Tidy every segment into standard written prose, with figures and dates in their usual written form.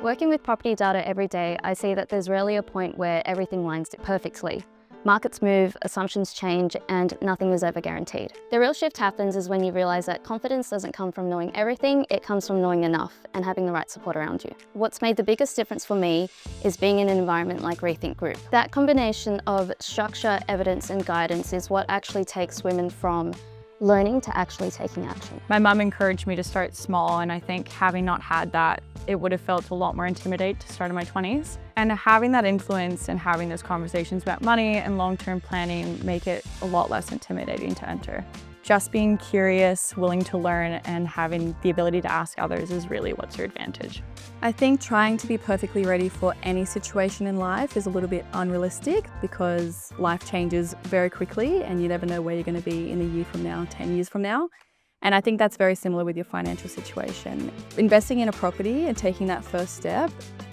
Working with property data every day, I see that there's rarely a point where everything lines perfectly. Markets move, assumptions change, and nothing is ever guaranteed. The real shift happens is when you realize that confidence doesn't come from knowing everything, it comes from knowing enough and having the right support around you. What's made the biggest difference for me is being in an environment like Rethink Group. That combination of structure, evidence, and guidance is what actually takes women from learning to actually taking action. My mum encouraged me to start small, and I think having not had that, it would have felt a lot more intimidating to start in my 20s. And having that influence and having those conversations about money and long-term planning make it a lot less intimidating to enter. Just being curious, willing to learn, and having the ability to ask others is really what's your advantage. I think trying to be perfectly ready for any situation in life is a little bit unrealistic because life changes very quickly and you never know where you're going to be in a year from now, 10 years from now. And I think that's very similar with your financial situation. Investing in a property and taking that first step,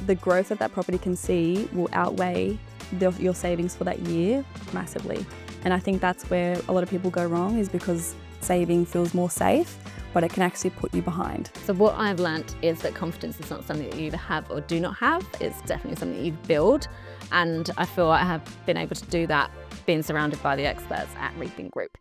the growth that property can see will outweigh your savings for that year massively. And I think that's where a lot of people go wrong, is because saving feels more safe, but it can actually put you behind. So what I've learnt is that confidence is not something that you either have or do not have. It's definitely something that you build. And I feel I have been able to do that being surrounded by the experts at Rethink Group.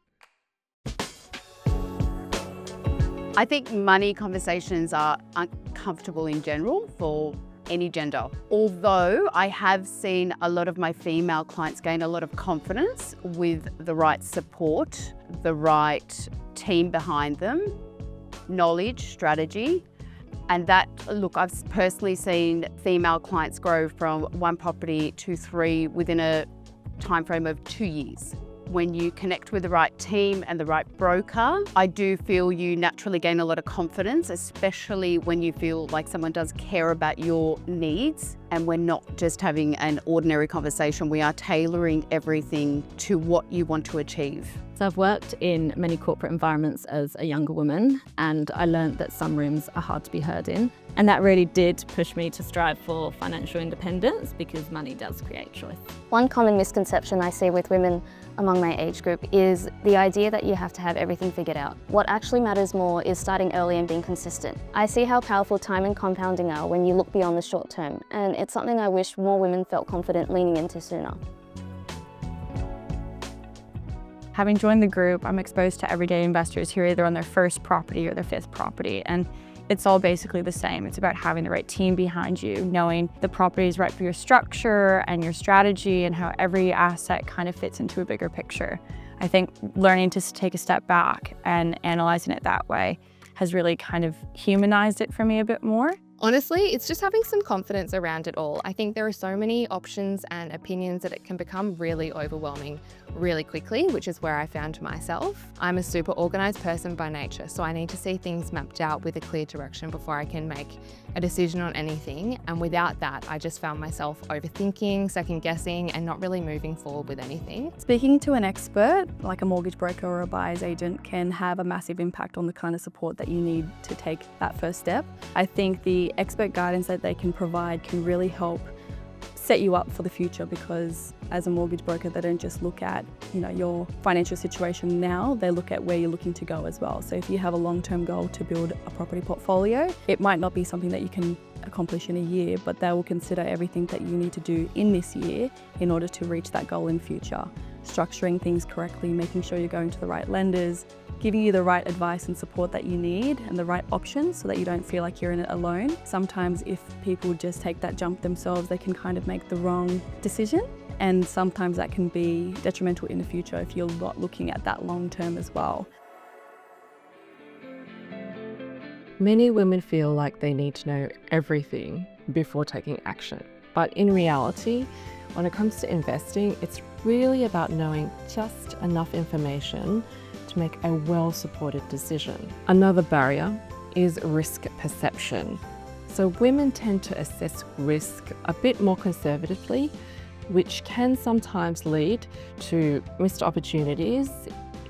I think money conversations are uncomfortable in general for any gender. Although I have seen a lot of my female clients gain a lot of confidence with the right support, the right team behind them, knowledge, strategy. And that, look, I've personally seen female clients grow from 1 property to 3 within a time frame of 2 years. When you connect with the right team and the right broker, I do feel you naturally gain a lot of confidence, especially when you feel like someone does care about your needs and we're not just having an ordinary conversation. We are tailoring everything to what you want to achieve. So I've worked in many corporate environments as a younger woman, and I learned that some rooms are hard to be heard in. And that really did push me to strive for financial independence, because money does create choice. One common misconception I see with women among my age group is the idea that you have to have everything figured out. What actually matters more is starting early and being consistent. I see how powerful time and compounding are when you look beyond the short term, and it's something I wish more women felt confident leaning into sooner. Having joined the group, I'm exposed to everyday investors who are either on their first property or their 5th property, and it's all basically the same. It's about having the right team behind you, knowing the property is right for your structure and your strategy and how every asset kind of fits into a bigger picture. I think learning to take a step back and analyzing it that way has really kind of humanized it for me a bit more. Honestly, it's just having some confidence around it all. I think there are so many options and opinions that it can become really overwhelming really quickly, which is where I found myself. I'm a super organized person by nature, so I need to see things mapped out with a clear direction before I can make a decision on anything. And without that, I just found myself overthinking, second guessing, and not really moving forward with anything. Speaking to an expert, like a mortgage broker or a buyer's agent, can have a massive impact on the kind of support that you need to take that first step. I think the expert guidance that they can provide can really help set you up for the future, because as a mortgage broker, they don't just look at your financial situation now, they look at where you're looking to go as well. So if you have a long-term goal to build a property portfolio, it might not be something that you can accomplish in a year, but they will consider everything that you need to do in this year in order to reach that goal in future. Structuring things correctly, making sure you're going to the right lenders, giving you the right advice and support that you need and the right options so that you don't feel like you're in it alone. Sometimes if people just take that jump themselves, they can kind of make the wrong decision, and sometimes that can be detrimental in the future if you're not looking at that long term as well. Many women feel like they need to know everything before taking action. But in reality, when it comes to investing, it's really about knowing just enough information to make a well-supported decision. Another barrier is risk perception. So women tend to assess risk a bit more conservatively, which can sometimes lead to missed opportunities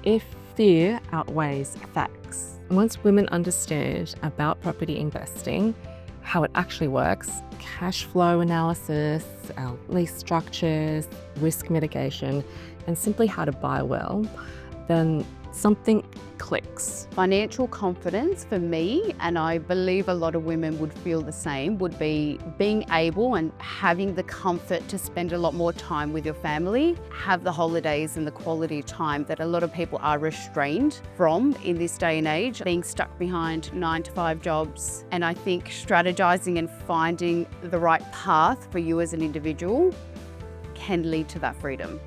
if fear outweighs facts. Once women understand about property investing, how it actually works, cash flow analysis, lease structures, risk mitigation, and simply how to buy well, then something clicks. Financial confidence for me, and I believe a lot of women would feel the same, would be being able and having the comfort to spend a lot more time with your family, have the holidays and the quality time that a lot of people are restrained from in this day and age, being stuck behind 9-to-5 jobs. And I think strategizing and finding the right path for you as an individual can lead to that freedom.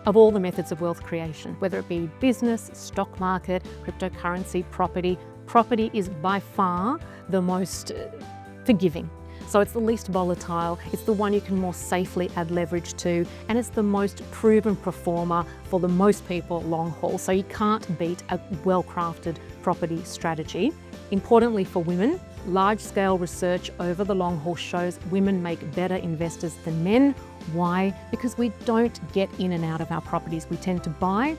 Of all the methods of wealth creation, whether it be business, stock market, cryptocurrency, property is by far the most forgiving. So it's the least volatile, it's the one you can more safely add leverage to, and it's the most proven performer for the most people long haul. So you can't beat a well-crafted property strategy. Importantly for women, large-scale research over the long haul shows women make better investors than men. Why? Because we don't get in and out of our properties. We tend to buy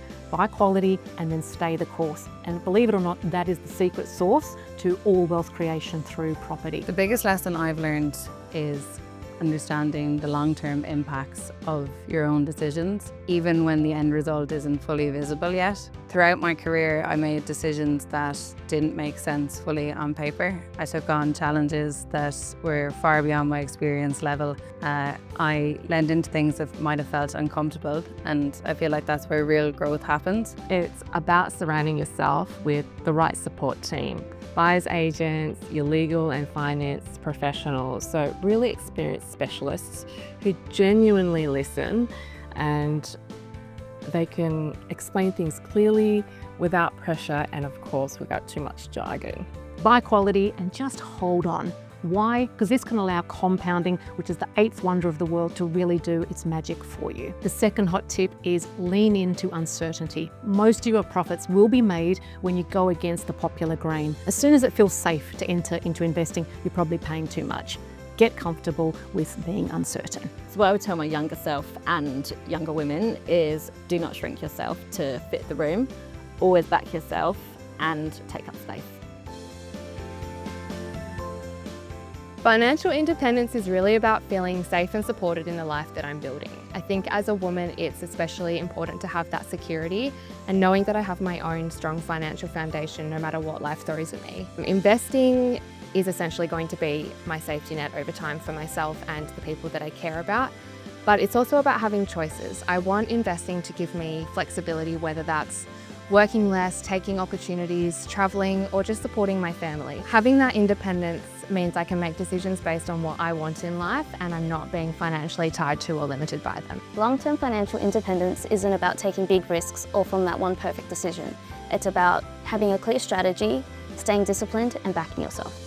quality, and then stay the course. And believe it or not, that is the secret sauce to all wealth creation through property. The biggest lesson I've learned is understanding the long-term impacts of your own decisions, even when the end result isn't fully visible yet. Throughout my career, I made decisions that didn't make sense fully on paper. I took on challenges that were far beyond my experience level. I leaned into things that might have felt uncomfortable, and I feel like that's where real growth happens. It's about surrounding yourself with the right support team. Buyers agents, your legal and finance professionals, so really experienced specialists who genuinely listen, and they can explain things clearly without pressure and of course without too much jargon. Buy quality and just hold on. Why? Because this can allow compounding, which is the 8th wonder of the world, to really do its magic for you. The second hot tip is lean into uncertainty. Most of your profits will be made when you go against the popular grain. As soon as it feels safe to enter into investing, you're probably paying too much. Get comfortable with being uncertain. So what I would tell my younger self and younger women is do not shrink yourself to fit the room. Always back yourself and take up space. Financial independence is really about feeling safe and supported in the life that I'm building. I think as a woman, it's especially important to have that security and knowing that I have my own strong financial foundation no matter what life throws at me. Investing is essentially going to be my safety net over time for myself and the people that I care about. But it's also about having choices. I want investing to give me flexibility, whether that's working less, taking opportunities, traveling, or just supporting my family. Having that independence means I can make decisions based on what I want in life, and I'm not being financially tied to or limited by them. Long-term financial independence isn't about taking big risks or from that one perfect decision. It's about having a clear strategy, staying disciplined, and backing yourself.